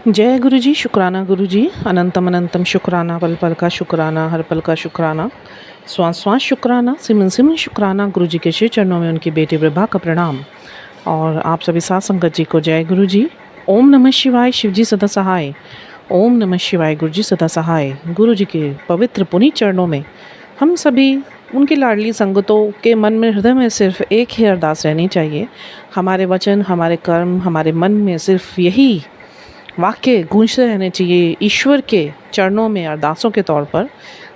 जय गुरु जी, शुक्राना गुरु जी, अनंतम अनंतम शुक्राना, पल पल का शुक्राना, हर पल का शुक्राना, श्वास श्वास शुक्राना, सिमन सिमन शुक्राना। गुरु जी के श्री चरणों में उनकी बेटी प्रभा का प्रणाम। और आप सभी साथ संगत जी को जय गुरु जी। ओम नमः शिवाय, शिव जी सदा सहाय। ओम नमः शिवाय, गुरु जी सदा सहाय। गुरु जी के पवित्र पुनीत चरणों में हम सभी उनकी लाडली संगतों के मन में, हृदय में सिर्फ एक ही अरदास रहनी चाहिए। हमारे वचन, हमारे कर्म, हमारे मन में सिर्फ यही वाक्य गूंजते रहने चाहिए, ईश्वर के चरणों में अरदासों के तौर पर।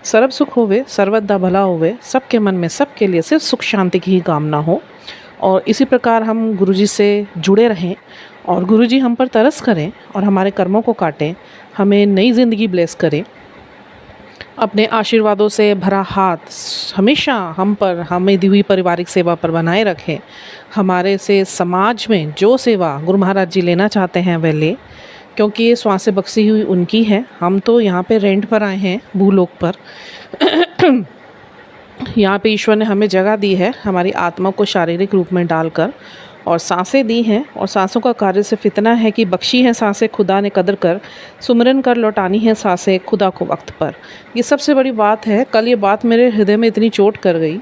सर्व सुख होवे, सर्वदा भला होवे, सबके मन में सबके लिए सिर्फ सुख शांति की ही कामना हो। और इसी प्रकार हम गुरुजी से जुड़े रहें और गुरुजी हम पर तरस करें और हमारे कर्मों को काटें, हमें नई ज़िंदगी ब्लेस करें। अपने आशीर्वादों से भरा हाथ हमेशा हम पर, हमें दी हुई पारिवारिक सेवा पर बनाए रखें। हमारे से समाज में जो सेवा गुरु महाराज जी लेना चाहते हैं वह ले, क्योंकि ये श्वास से बख्शी हुई उनकी है। हम तो यहाँ पे रेंट पर आए हैं भूलोक पर। यहाँ पे ईश्वर ने हमें जगह दी है हमारी आत्मा को शारीरिक रूप में डालकर, और सांसें दी हैं। और सांसों का कार्य सिर्फ इतना है कि बख्शी हैं सांसें खुदा ने कदर कर, सुमरन कर लौटानी है सांसें खुदा को वक्त पर। ये सबसे बड़ी बात है। कल ये बात मेरे हृदय में इतनी चोट कर गई,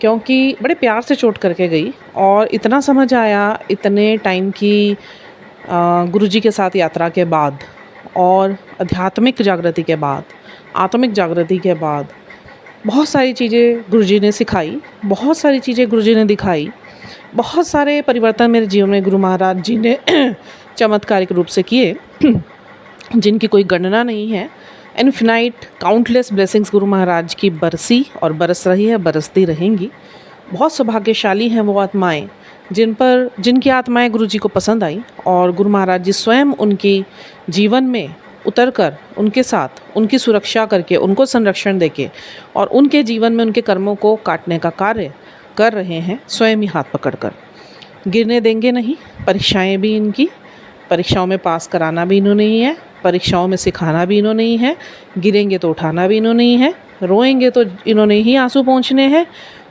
क्योंकि बड़े प्यार से चोट करके गई। और इतना समझ आया इतने टाइम की गुरुजी के साथ यात्रा के बाद और आध्यात्मिक जागृति के बाद, आत्मिक जागृति के बाद, बहुत सारी चीज़ें गुरुजी ने सिखाई, बहुत सारी चीज़ें गुरुजी ने दिखाई, बहुत सारे परिवर्तन मेरे जीवन में गुरु महाराज जी ने चमत्कारिक रूप से किए, जिनकी कोई गणना नहीं है। Infinite countless blessings Guru Maharaj की बरसी और बरस रही है, बरसती रहेंगी। बहुत सौभाग्यशाली हैं वो आत्माएं जिनकी आत्माएं गुरु जी को पसंद आई, और गुरु महाराज जी स्वयं उनकी जीवन में उतरकर उनके साथ उनकी सुरक्षा करके, उनको संरक्षण देके और उनके जीवन में उनके कर्मों को काटने का कार्य कर रहे हैं, स्वयं ही हाथ पकड़कर। गिरने देंगे नहीं। परीक्षाएं भी इनकी, परीक्षाओं में पास कराना भी इन्होंने ही है, परीक्षाओं में सिखाना भी इन्होंने ही है। गिरेंगे तो उठाना भी इन्होंने ही है, रोएंगे तो इन्होंने ही आंसू पोंछने हैं,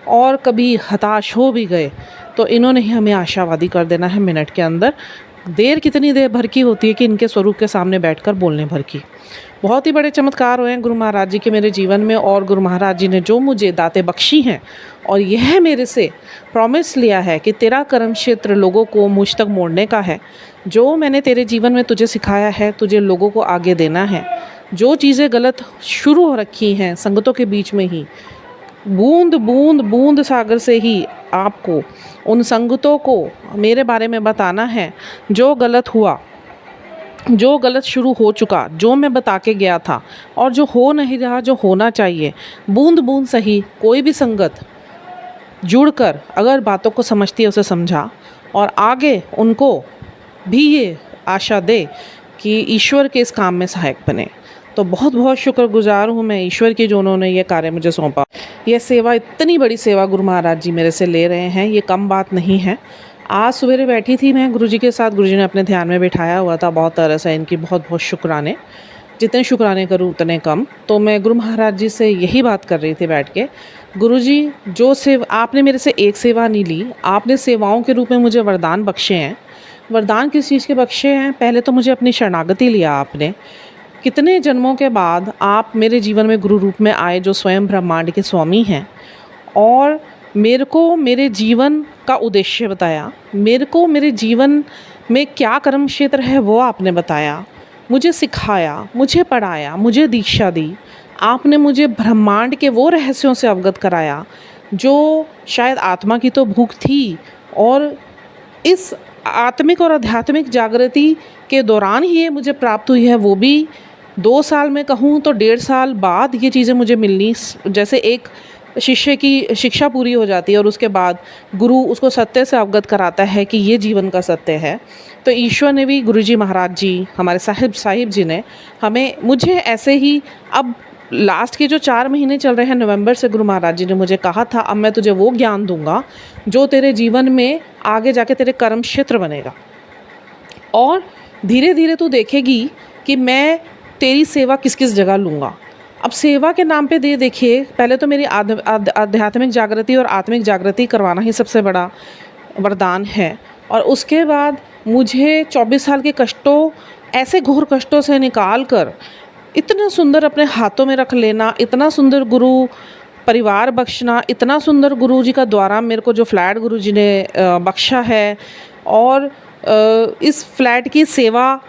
और कभी हताश हो भी गए तो इन्होंने ही हमें आशावादी कर देना है मिनट के अंदर। देर कितनी देर भर की होती है कि इनके स्वरूप के सामने बैठकर बोलने भर की। बहुत ही बड़े चमत्कार हुए हैं गुरु महाराज जी के मेरे जीवन में, और गुरु महाराज जी ने जो मुझे दातें बख्शी हैं, और यह मेरे से प्रॉमिस लिया है कि तेरा कर्म क्षेत्र लोगों को मुझ तक मोड़ने का है। जो मैंने तेरे जीवन में तुझे सिखाया है, तुझे लोगों को आगे देना है। जो चीज़ें गलत शुरू हो रखी हैं संगतों के बीच में ही, बूंद बूंद बूंद सागर से ही आपको उन संगतों को मेरे बारे में बताना है। जो गलत हुआ, जो गलत शुरू हो चुका, जो मैं बता के गया था, और जो हो नहीं रहा, जो होना चाहिए, बूंद बूंद सही कोई भी संगत जुड़कर अगर बातों को समझती है, उसे समझा, और आगे उनको भी ये आशा दे कि ईश्वर के इस काम में सहायक बने। तो बहुत बहुत शुक्रगुजार हूँ मैं ईश्वर की, जो उन्होंने ये कार्य मुझे सौंपा। यह सेवा, इतनी बड़ी सेवा गुरु महाराज जी मेरे से ले रहे हैं, ये कम बात नहीं है। आज सवेरे बैठी थी मैं गुरुजी के साथ, गुरुजी ने अपने ध्यान में बिठाया हुआ था। बहुत तरह से इनकी बहुत बहुत शुक्राने, जितने शुक्राने करूँ उतने कम। तो मैं गुरु महाराज जी से यही बात कर रही थी बैठ के, गुरुजी जो आपने मेरे से एक सेवा नहीं ली, आपने सेवाओं के रूप में मुझे वरदान बख्शे हैं। वरदान किस चीज़ के बख्शे हैं? पहले तो मुझे अपनी शरणागति लिया आपने। कितने जन्मों के बाद आप मेरे जीवन में गुरु रूप में आए, जो स्वयं ब्रह्मांड के स्वामी हैं, और मेरे को मेरे जीवन का उद्देश्य बताया। मेरे को मेरे जीवन में क्या कर्म क्षेत्र है वो आपने बताया, मुझे सिखाया, मुझे पढ़ाया, मुझे दीक्षा दी। आपने मुझे ब्रह्मांड के वो रहस्यों से अवगत कराया जो शायद आत्मा की तो भूख थी, और इस आत्मिक और आध्यात्मिक जागृति के दौरान ही ये मुझे प्राप्त हुई है। वो भी 2 साल में कहूँ तो 1.5 साल बाद ये चीज़ें मुझे मिलनी। जैसे एक शिष्य की शिक्षा पूरी हो जाती है और उसके बाद गुरु उसको सत्य से अवगत कराता है कि ये जीवन का सत्य है। तो ईश्वर ने भी, गुरुजी महाराज जी, हमारे साहिब जी ने मुझे ऐसे ही, अब लास्ट के जो 4 महीने चल रहे हैं, नवंबर से गुरु महाराज जी ने मुझे कहा था, अब मैं तुझे वो ज्ञान दूंगा जो तेरे जीवन में आगे जाके तेरे कर्म क्षेत्र बनेगा, और धीरे धीरे तू देखेगी कि मैं तेरी सेवा किस किस जगह लूँगा। अब सेवा के नाम पे देखिए, पहले तो मेरी आध्यात्मिक जागृति और आत्मिक जागृति करवाना ही सबसे बड़ा वरदान है, और उसके बाद मुझे 24 साल के कष्टों ऐसे घोर कष्टों से निकाल कर इतना सुंदर अपने हाथों में रख लेना, इतना सुंदर गुरु परिवार बख्शना, इतना सुंदर गुरु जी का द्वारा मेरे को जो फ्लैट गुरु जी ने बख्शा है, और इस फ्लैट की सेवा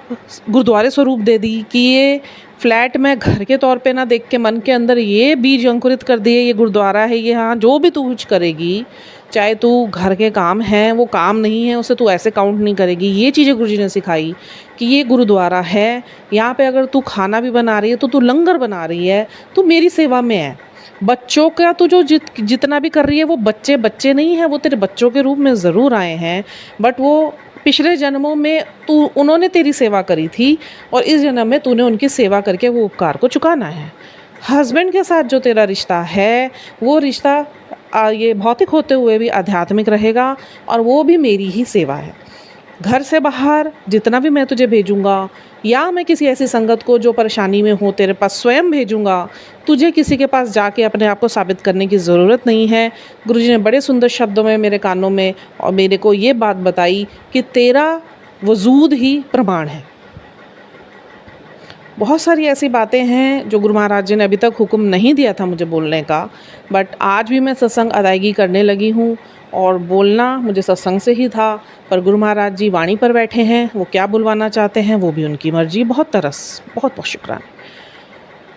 गुरुद्वारे स्वरूप दे दी कि ये फ्लैट मैं घर के तौर पे ना देख के मन के अंदर ये बीज अंकुरित कर दिए, ये गुरुद्वारा है, ये हाँ जो भी तू कुछ करेगी, चाहे तू घर के काम हैं वो काम नहीं है उसे तू ऐसे काउंट नहीं करेगी। ये चीज़ें गुरुजी ने सिखाई कि ये गुरुद्वारा है, यहाँ पे अगर तू खाना भी बना रही है तो तू लंगर बना रही है, तू मेरी सेवा में है। बच्चों का तो जो जितना भी कर रही है वो बच्चे नहीं हैं, वो तेरे बच्चों के रूप में ज़रूर आए हैं, बट वो पिछले जन्मों में उन्होंने तेरी सेवा करी थी और इस जन्म में तूने उनकी सेवा करके वो उपकार को चुकाना है। हस्बैंड के साथ जो तेरा रिश्ता है वो रिश्ता ये भौतिक होते हुए भी आध्यात्मिक रहेगा और वो भी मेरी ही सेवा है। घर से बाहर जितना भी मैं तुझे भेजूंगा या मैं किसी ऐसी संगत को जो परेशानी में हो तेरे पास स्वयं भेजूंगा, तुझे किसी के पास जाके अपने आप को साबित करने की ज़रूरत नहीं है। गुरुजी ने बड़े सुंदर शब्दों में मेरे कानों में और मेरे को ये बात बताई कि तेरा वजूद ही प्रमाण है। बहुत सारी ऐसी बातें हैं जो गुरु महाराज जी ने अभी तक हुक्म नहीं दिया था मुझे बोलने का, बट आज भी मैं सत्संग अदायगी करने लगी हूँ और बोलना मुझे सत्संग से ही था। पर गुरु महाराज जी वाणी पर बैठे हैं, वो क्या बुलवाना चाहते हैं वो भी उनकी मर्जी। बहुत तरस, बहुत बहुत शुक्राना।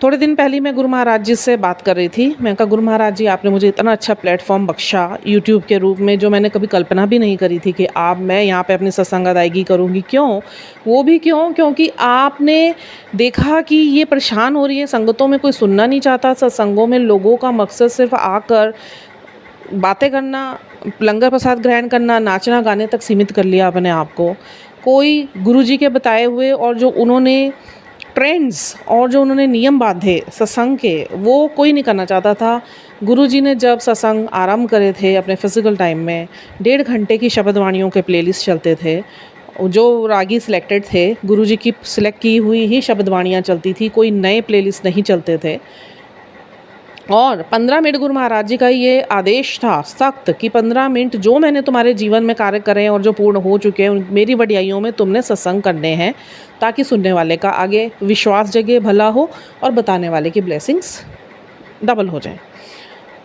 थोड़े दिन पहले मैं गुरु महाराज जी से बात कर रही थी। मैं कहा गुरु महाराज जी आपने मुझे इतना अच्छा प्लेटफॉर्म बख्शा यूट्यूब के रूप में, जो मैंने कभी कल्पना भी नहीं करी थी कि मैं यहाँ पे अपनी सत्संग अदायगी करूँगी। क्यों? वो भी क्यों? क्योंकि आपने देखा कि ये परेशान हो रही है, संगतों में कोई सुनना नहीं चाहता। सत्संगों में लोगों का मकसद सिर्फ आकर बातें करना, लंगर प्रसाद ग्रहण करना, नाचना गाने तक सीमित कर लिया अपने आप को। कोई गुरुजी के बताए हुए और जो उन्होंने ट्रेंड्स और जो उन्होंने नियम बांधे सत्संग के, वो कोई नहीं करना चाहता था। गुरुजी ने जब सत्संग आरंभ करे थे अपने फिज़िकल टाइम में, 1.5 घंटे की शब्द वाणियों के प्लेलिस्ट चलते थे। जो रागी सिलेक्टेड थे, गुरुजी की सिलेक्ट की हुई ही शब्द वाणियाँ चलती थी, कोई नए प्लेलिस्ट नहीं चलते थे। और 15 मिनट गुरु महाराज जी का ये आदेश था सख्त कि 15 मिनट जो मैंने तुम्हारे जीवन में कार्य करे और जो पूर्ण हो चुके हैं मेरी वडियाइयों में तुमने सत्संग करने हैं, ताकि सुनने वाले का आगे विश्वास जगे, भला हो और बताने वाले की ब्लेसिंग्स डबल हो जाए।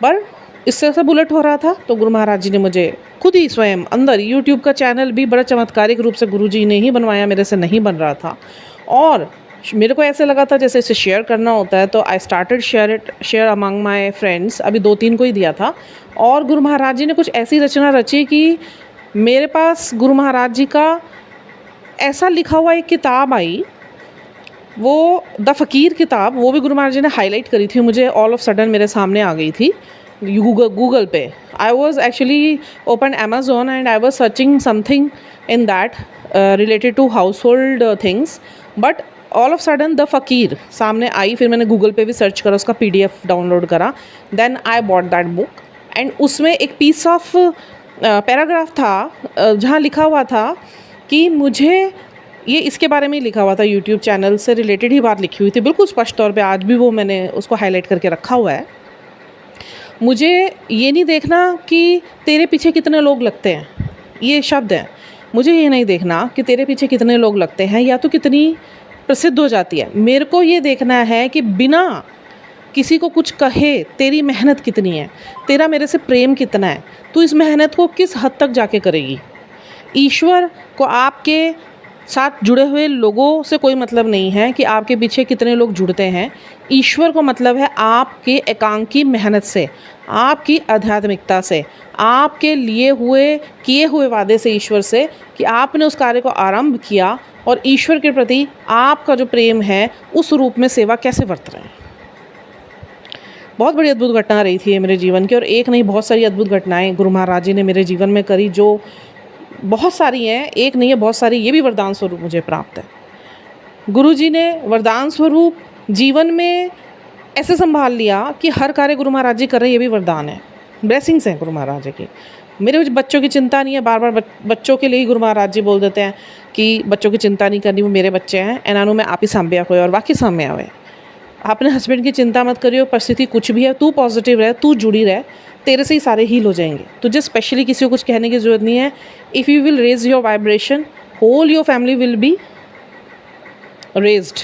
पर इससे सब उलट हो रहा था, तो गुरु महाराज जी ने मुझे खुद ही स्वयं अंदर यूट्यूब का चैनल भी बड़ा चमत्कारिक रूप से गुरु जी ने ही बनवाया, मेरे से नहीं बन रहा था। और मेरे को ऐसे लगा था जैसे इसे शेयर करना होता है, तो I started share among my friends. अभी 2-3 को ही दिया था। और गुरु महाराज जी ने कुछ ऐसी रचना रची कि मेरे पास गुरु महाराज जी का ऐसा लिखा हुआ एक किताब आई, वो द फ़कीर किताब, वो भी गुरु महाराज जी ने हाईलाइट करी थी, मुझे ऑल ऑफ सडन मेरे सामने आ गई थी गूगल पे। I was actually open Amazon and I was searching something in that related to household things, but all of sudden the फ़कीर सामने आई। फिर मैंने गूगल पे भी सर्च करा, उसका PDF डाउनलोड करा, then I bought that book. And उसमें एक पीस ऑफ पैराग्राफ था जहाँ लिखा हुआ था कि मुझे ये इसके बारे में ही लिखा हुआ था, यूट्यूब चैनल से रिलेटेड ही बात लिखी हुई थी बिल्कुल स्पष्ट तौर पे। आज भी वो मैंने उसको हाईलाइट करके रखा हुआ है। मुझे ये नहीं देखना कि तेरे पीछे कितने लोग लगते हैं, ये शब्द है। मुझे ये नहीं देखना कि तेरे पीछे कितने लोग लगते हैं या तो कितनी प्रसिद्ध हो जाती है। मेरे को ये देखना है कि बिना किसी को कुछ कहे तेरी मेहनत कितनी है, तेरा मेरे से प्रेम कितना है, तू इस मेहनत को किस हद तक जाके करेगी। ईश्वर को आपके साथ जुड़े हुए लोगों से कोई मतलब नहीं है कि आपके पीछे कितने लोग जुड़ते हैं। ईश्वर को मतलब है आपके एकांकी मेहनत से, आपकी आध्यात्मिकता से, आपके किए हुए वादे से ईश्वर से कि आपने उस कार्य को आरंभ किया और ईश्वर के प्रति आपका जो प्रेम है उस रूप में सेवा कैसे बरत रहे हैं। बहुत बड़ी अद्भुत घटना रही थी ये मेरे जीवन की, और एक नहीं बहुत सारी अद्भुत घटनाएं गुरु महाराज जी ने मेरे जीवन में करी, जो बहुत सारी हैं, एक नहीं है बहुत सारी। ये भी वरदान स्वरूप मुझे प्राप्त है। गुरु जी ने वरदान स्वरूप जीवन में ऐसे संभाल लिया कि हर कार्य गुरु महाराज जी कर रहे हैं, ये भी वरदान है, ब्लेसिंग्स हैं गुरु महाराज जी की। मेरे बच्चों की चिंता नहीं है, बार बार बच्चों के लिए ही गुरु महाराज जी बोल देते हैं कि बच्चों की चिंता नहीं करनी, वो मेरे बच्चे हैं, एनानु में आप ही साम्या हुए और वाकई साम्या हुए। अपने हस्बैंड की चिंता मत करियो, परिस्थिति कुछ भी है, तू पॉजिटिव रह, तू जुड़ी रह, तेरे से ही सारे हील हो जाएंगे। तुझे स्पेशली किसी को कुछ कहने की ज़रूरत नहीं है। If you will raise your vibration, whole your family will be raised,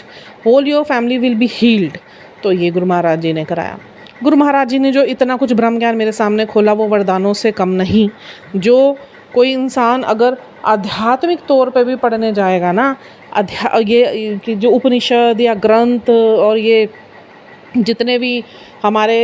whole your family will be healed. तो ये गुरु महाराज जी ने कराया। गुरु महाराज जी ने जो इतना कुछ ब्रह्म ज्ञान मेरे सामने खोला वो वरदानों से कम नहीं। जो कोई इंसान अगर आध्यात्मिक तौर पे भी पढ़ने जाएगा ना, ये कि जो उपनिषद या ग्रंथ और ये जितने भी हमारे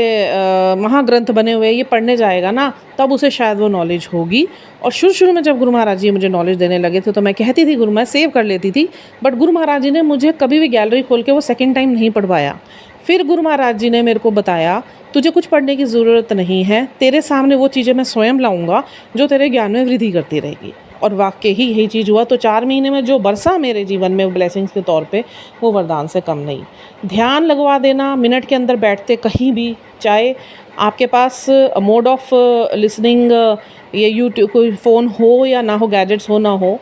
महाग्रंथ बने हुए ये पढ़ने जाएगा ना, तब उसे शायद वो नॉलेज होगी। और शुरू में जब गुरु महाराज जी मुझे नॉलेज देने लगे थे तो मैं कहती थी गुरु, मैं सेव कर लेती थी, बट गुरु महाराज जी ने मुझे कभी भी गैलरी खोल के वो सेकंड टाइम नहीं पढ़वाया। फिर गुरु महाराज जी ने मेरे को बताया, तुझे कुछ पढ़ने की ज़रूरत नहीं है, तेरे सामने वो चीज़ें मैं स्वयं लाऊंगा जो तेरे ज्ञान में वृद्धि करती रहेगी। और वाकई ही यही चीज़ हुआ। तो 4 महीने में जो बरसा मेरे जीवन में ब्लेसिंग्स के तौर पे, वो वरदान से कम नहीं। ध्यान लगवा देना, मिनट के अंदर बैठते कहीं भी, चाहे आपके पास मोड ऑफ लिसनिंग ये यूट्यूब कोई फ़ोन हो या ना हो, गैजेट्स हो ना हो,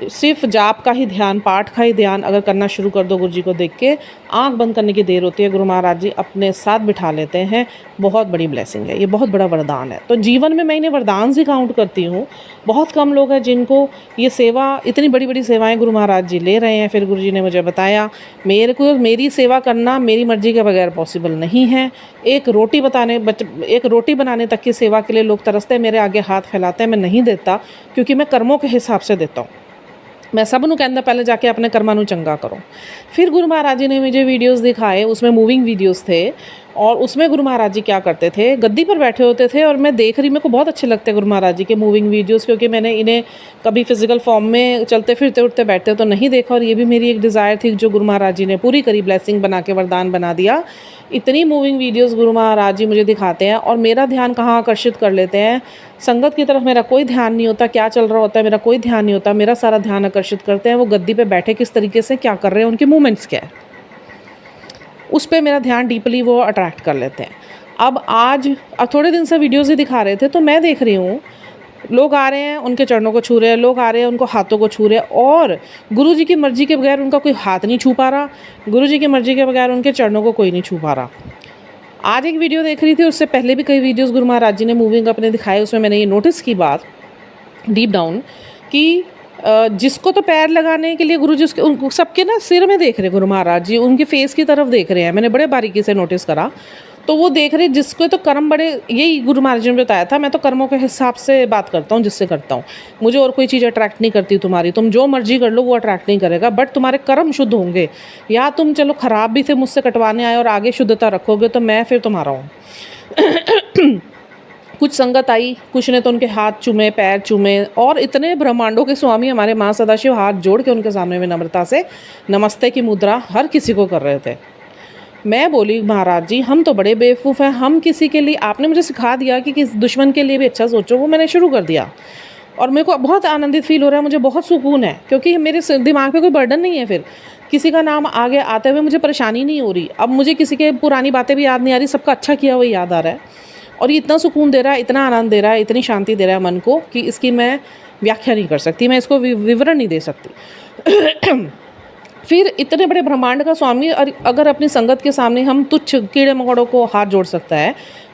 सिर्फ जाप का ही ध्यान, पाठ का ही ध्यान अगर करना शुरू कर दो गुरु जी को देख के, आंख बंद करने की देर होती है, गुरु महाराज जी अपने साथ बिठा लेते हैं। बहुत बड़ी ब्लेसिंग है, ये बहुत बड़ा वरदान है। तो जीवन में मैं इन्हें वरदान से काउंट करती हूँ। बहुत कम लोग हैं जिनको ये सेवा, इतनी बड़ी बड़ी सेवाएं गुरु महाराज जी ले रहे हैं। फिर गुरु जी ने मुझे बताया, मेरे को मेरी सेवा करना मेरी मर्जी के बगैर पॉसिबल नहीं है। एक रोटी बनाने तक की सेवा के लिए लोग तरसते हैं, मेरे आगे हाथ फैलाते हैं, मैं नहीं देता, क्योंकि मैं कर्मों के हिसाब से देता हूँ। मैं सब नूं कहंदा पहले जाके अपने कर्मां नूं चंगा करो। फिर गुरु महाराज जी ने मुझे वीडियोस दिखाए, उसमें मूविंग वीडियोस थे, और उसमें गुरु महाराज जी क्या करते थे, गद्दी पर बैठे होते थे, और मैं देख रही, मेरे को बहुत अच्छे लगते हैं गुरु महाराज जी के मूविंग वीडियोस, क्योंकि मैंने इन्हें कभी फिजिकल फॉर्म में चलते फिरते उठते बैठते तो नहीं देखा। और ये भी मेरी एक डिज़ायर थी जो गुरु महाराज जी ने पूरी करी, ब्लेसिंग बना के वरदान बना दिया। इतनी मूविंग वीडियोस गुरु महाराज जी मुझे दिखाते हैं, और मेरा ध्यान कहाँ आकर्षित कर लेते हैं, संगत की तरफ मेरा कोई ध्यान नहीं होता, क्या चल रहा होता है मेरा कोई ध्यान नहीं होता, मेरा सारा ध्यान आकर्षित करते हैं वो गद्दी पे बैठे किस तरीके से क्या कर रहे हैं, उनके मूवमेंट्स क्या है, उस पर मेरा ध्यान डीपली वो अट्रैक्ट कर लेते हैं। अब थोड़े दिन से वीडियोज़ ही दिखा रहे थे, तो मैं देख रही हूँ लोग आ रहे हैं, उनके चरणों को छू रहे हैं, लोग आ रहे हैं, उनको हाथों को छू रहे हैं, और गुरु जी की मर्ज़ी के बगैर उनका कोई हाथ नहीं छू पा रहा, गुरु जी की मर्ज़ी के बगैर उनके चरणों को कोई नहीं छू पा रहा। आज एक वीडियो देख रही थी, उससे पहले भी कई वीडियोस गुरु महाराज जी ने मूविंग अपने दिखाए, उसमें मैंने ये नोटिस की बात डीप डाउन कि जिसको तो पैर लगाने के लिए गुरु जी उसके सबके ना सिर में देख रहे गुरु महाराज जी, उनके फेस की तरफ देख रहे हैं। मैंने बड़े बारीकी से नोटिस करा, तो वो देख रहे जिसको तो कर्म बड़े, यही गुरु महाराज जी ने बताया था, मैं तो कर्मों के हिसाब से बात करता हूँ, जिससे करता हूँ, मुझे और कोई चीज़ अट्रैक्ट नहीं करती तुम्हारी, तुम जो मर्जी कर लो वो अट्रैक्ट नहीं करेगा, बट तुम्हारे कर्म शुद्ध होंगे। या तुम चलो ख़राब भी थे मुझसे कटवाने आए और आगे शुद्धता रखोगे तो मैं फिर तुम्हारा हूँ। कुछ संगत आई, कुछ ने तो उनके हाथ चूमे, पैर चूमे, और इतने ब्रह्मांडों के स्वामी हमारे माँ सदाशिव हाथ जोड़ के उनके सामने में नम्रता से नमस्ते की मुद्रा हर किसी को कर रहे थे। मैं बोली, महाराज जी हम तो बड़े बेवकूफ़ हैं, हम किसी के लिए, आपने मुझे सिखा दिया कि किस दुश्मन के लिए भी अच्छा सोचो, वो मैंने शुरू कर दिया, और मेरे को बहुत आनंदित फील हो रहा है, मुझे बहुत सुकून है, क्योंकि मेरे दिमाग पे कोई बर्डन नहीं है। फिर किसी का नाम आगे आते हुए मुझे परेशानी नहीं हो रही, अब मुझे किसी के पुरानी बातें भी याद नहीं आ रही, सबका अच्छा किया हुआ याद आ रहा है, और ये इतना सुकून दे रहा है, इतना आनंद दे रहा है, इतनी शांति दे रहा है मन को कि इसकी मैं व्याख्या नहीं कर सकती, मैं इसको विवरण नहीं दे सकती। फिर इतने बड़े ब्रह्मांड का स्वामी अगर अपनी संगत के सामने हम तुच्छ कीड़े मकोड़ों को हाथ जोड़ सकता है,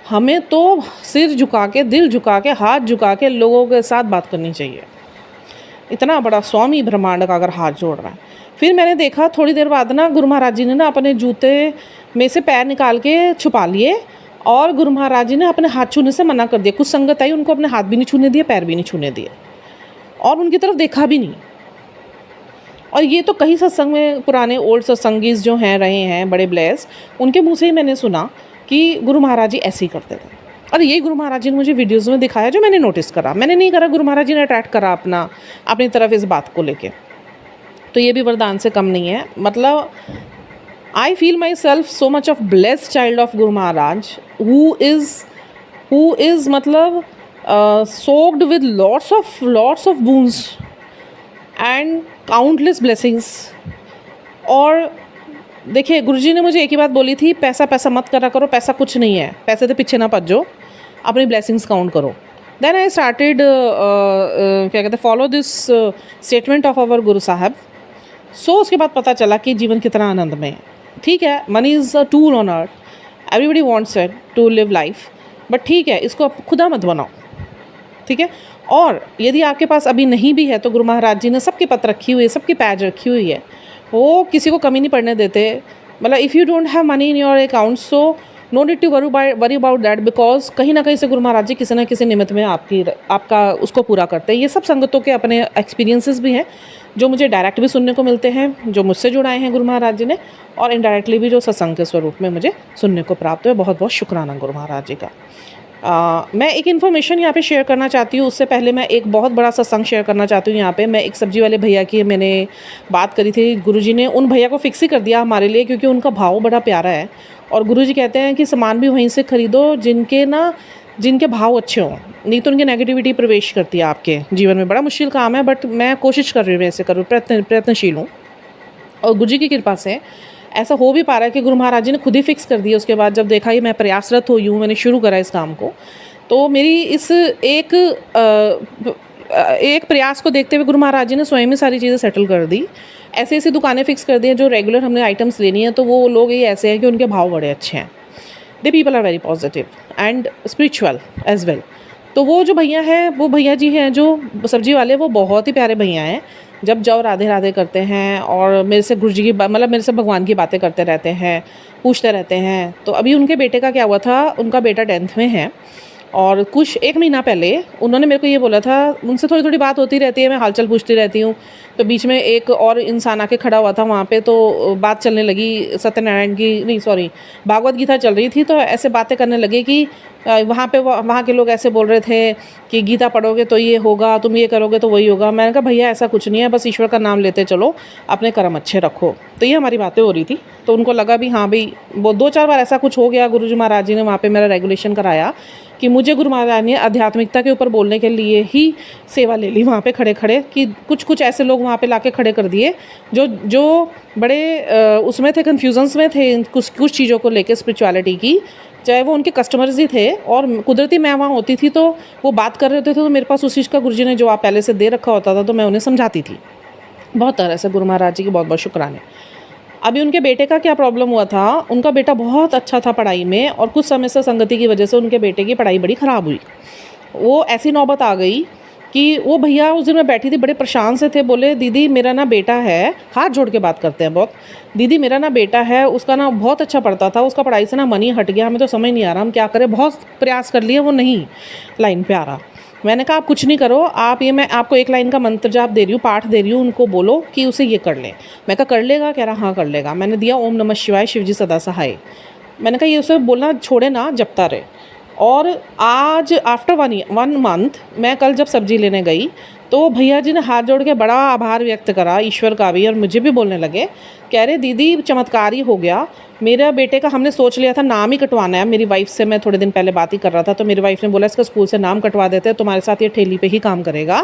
हमें तो सिर झुका के, दिल झुका के, हाथ झुका के लोगों के साथ बात करनी चाहिए। इतना बड़ा स्वामी ब्रह्मांड का अगर हाथ जोड़ रहा है। फिर मैंने देखा थोड़ी देर बाद ना गुरु महाराज जी ने ना अपने जूते में से पैर निकाल के छुपा लिए, और गुरु महाराज जी ने अपने हाथ छूने से मना कर दिया। कुछ संगत आई, उनको अपने हाथ भी नहीं छूने दिए, पैर भी नहीं छूने दिए, और उनकी तरफ देखा भी नहीं। और ये तो कई सत्संग में पुराने ओल्ड सत्संगीज जो हैं रहे हैं बड़े ब्लेस, उनके मुंह से ही मैंने सुना कि गुरु महाराज जी ऐसे ही करते थे। और यही गुरु महाराज जी ने मुझे वीडियोज़ में दिखाया जो मैंने नोटिस करा, मैंने नहीं करा, गुरु महाराज जी ने अट्रैक्ट करा अपनी तरफ इस बात को लेके। तो ये भी वरदान से कम नहीं है। मतलब I feel my self so much of blessed child of Guru Maharaj, who is मतलब soaked with lots of boons and countless blessings. और देखिए गुरुजी ने मुझे एक ही बात बोली थी, पैसा पैसा मत करा करो, पैसा कुछ नहीं है, पैसे से पीछे ना भजो, अपनी ब्लेसिंग्स काउंट करो। देन आई स्टार्टेड क्या कहते हैं, follow this statement of our guru sahab. सो उसके बाद पता चला कि जीवन कितना आनंदमय है। ठीक है, money is a tool on earth, everybody wants it to live life, but ठीक है, इसको खुदा मत बनाओ, ठीक है। और यदि आपके पास अभी नहीं भी है तो गुरु महाराज जी ने सबकी पत रखी हुई है, सबकी पैज रखी हुई है, वो किसी को कमी नहीं पड़ने देते। मतलब if you don't have money in your account so no need to worry about that, because कहीं ना कहीं से गुरु महाराज जी किसी न किसी निमित्त में आपका उसको पूरा करते हैं। ये सब संगतों के अपने एक्सपीरियंसेस भी हैं जो मुझे डायरेक्ट भी सुनने को मिलते हैं, जो मुझसे जुड़ाए हैं गुरु महाराज जी ने, और इनडायरेक्टली भी जो सत्संग के स्वरूप में मुझे सुनने को प्राप्त हुए। बहुत बहुत शुक्राना गुरु महाराज जी का। मैं एक इन्फॉर्मेशन यहाँ पे शेयर करना चाहती हूँ। उससे पहले मैं एक बहुत बड़ा सत्संग शेयर करना चाहती हूँ। यहाँ पे मैं एक सब्जी वाले भैया की मैंने बात करी थी, गुरुजी ने उन भैया को फिक्स ही कर दिया हमारे लिए, क्योंकि उनका भाव बड़ा प्यारा है। और गुरुजी कहते हैं कि सामान भी वहीं से खरीदो जिनके भाव अच्छे हों, नहीं तो उनकी नेगेटिविटी प्रवेश करती है आपके जीवन में। बड़ा मुश्किल काम है, बट मैं कोशिश कर रही हूँ, ऐसे करूँ, प्रयत्नशील हूँ। और गुरुजी की कृपा से ऐसा हो भी पा रहा है कि गुरु महाराज जी ने खुद ही फिक्स कर दिया। उसके बाद जब देखा ही मैं प्रयासरत हुई हूँ, मैंने शुरू करा इस काम को, तो मेरी इस एक प्रयास को देखते हुए गुरु महाराज जी ने स्वयं ही सारी चीज़ें सेटल कर दी। ऐसी ऐसी दुकानें फिक्स कर दी हैं जो रेगुलर हमने आइटम्स लेनी है, तो वो लोग ही ऐसे हैं कि उनके भाव बड़े अच्छे हैं। They people are very positive and spiritual as well. तो वो जो भैया हैं, वो भैया जी हैं जो सब्जी वाले, वो बहुत ही प्यारे भैया हैं। जब जाओ राधे राधे करते हैं और मेरे से गुरु जी की मतलब मेरे से भगवान की बातें करते रहते हैं, पूछते रहते हैं। तो अभी उनके बेटे का क्या हुआ था, उनका बेटा 10th में है, और कुछ 1 महीना पहले उन्होंने मेरे को ये बोला था, उनसे थोड़ी थोड़ी बात होती रहती है, मैं हालचाल पूछती रहती हूँ। तो बीच में एक और इंसान आके खड़ा हुआ था वहाँ पे, तो बात चलने लगी सत्यनारायण की, नहीं सॉरी, भागवत गीता चल रही थी। तो ऐसे बातें करने लगे कि वहाँ के लोग ऐसे बोल रहे थे कि गीता पढ़ोगे तो ये होगा, तुम ये करोगे तो वही होगा। मैंने कहा भैया ऐसा कुछ नहीं है, बस ईश्वर का नाम लेते चलो, अपने कर्म अच्छे रखो। तो ये हमारी बातें हो रही थी। तो उनको लगा भी हाँ भाई, वो 2-4 बार ऐसा कुछ हो गया। गुरुजी महाराज जी ने वहाँ पे मेरा रेगुलेशन कराया कि मुझे गुरु महाराज ने आध्यात्मिकता के ऊपर बोलने के लिए ही सेवा ले ली वहाँ पे खड़े खड़े, कि कुछ ऐसे लोग वहाँ पे लाके खड़े कर दिए जो बड़े उसमें थे, कन्फ्यूजन्स में थे कुछ चीज़ों को लेके, स्पिरिचुअलिटी की, चाहे वो उनके कस्टमर्स ही थे। और कुदरती मैं वहाँ होती थी, तो वो बात कर रहे होते थे, तो मेरे पास उस चीज़ का गुरुजी ने जवाब पहले से दे रखा होता था, तो मैं उन्हें समझाती थी। बहुत तरह से गुरु महाराज जी की बहुत बहुत शुक्राने। अभी उनके बेटे का क्या प्रॉब्लम हुआ था, उनका बेटा बहुत अच्छा था पढ़ाई में, और कुछ समय से संगति की वजह से उनके बेटे की पढ़ाई बड़ी ख़राब हुई। वो ऐसी नौबत आ गई कि वो भैया उस दिन मैं बैठी थी, बड़े परेशान से थे। बोले दीदी मेरा ना बेटा है, हाथ जोड़ के बात करते हैं बहुत, दीदी मेरा ना बेटा है, उसका ना बहुत अच्छा पढ़ता था, उसका पढ़ाई से ना मन ही हट गया, हमें तो समझ नहीं आ रहा हम क्या करें, बहुत प्रयास कर लिए, वो नहीं लाइन पे आ रहा। मैंने कहा आप कुछ नहीं करो, आप ये, मैं आपको 1 लाइन का मंत्र जाप दे रही हूँ, पाठ दे रही हूँ, उनको बोलो कि उसे ये कर लें। मैं कहा कर लेगा, कह रहा हाँ कर लेगा। मैंने दिया ओम नमः शिवाय शिवजी सदा सहाय। मैंने कहा ये उसे बोलना छोड़े ना, जपता रहे। और आज आफ्टर 1 मंथ मैं कल जब सब्जी लेने गई, तो भैया जी ने हाथ जोड़ के बड़ा आभार व्यक्त करा ईश्वर का भी, और मुझे भी बोलने लगे, कह रहे दीदी चमत्कार ही हो गया। मेरा बेटे का हमने सोच लिया था नाम ही कटवाना है। मेरी वाइफ से मैं थोड़े दिन पहले बात ही कर रहा था, तो मेरी वाइफ ने बोला इसका स्कूल से नाम कटवा देते हैं, तुम्हारे साथ ये ठेली पे ही काम करेगा।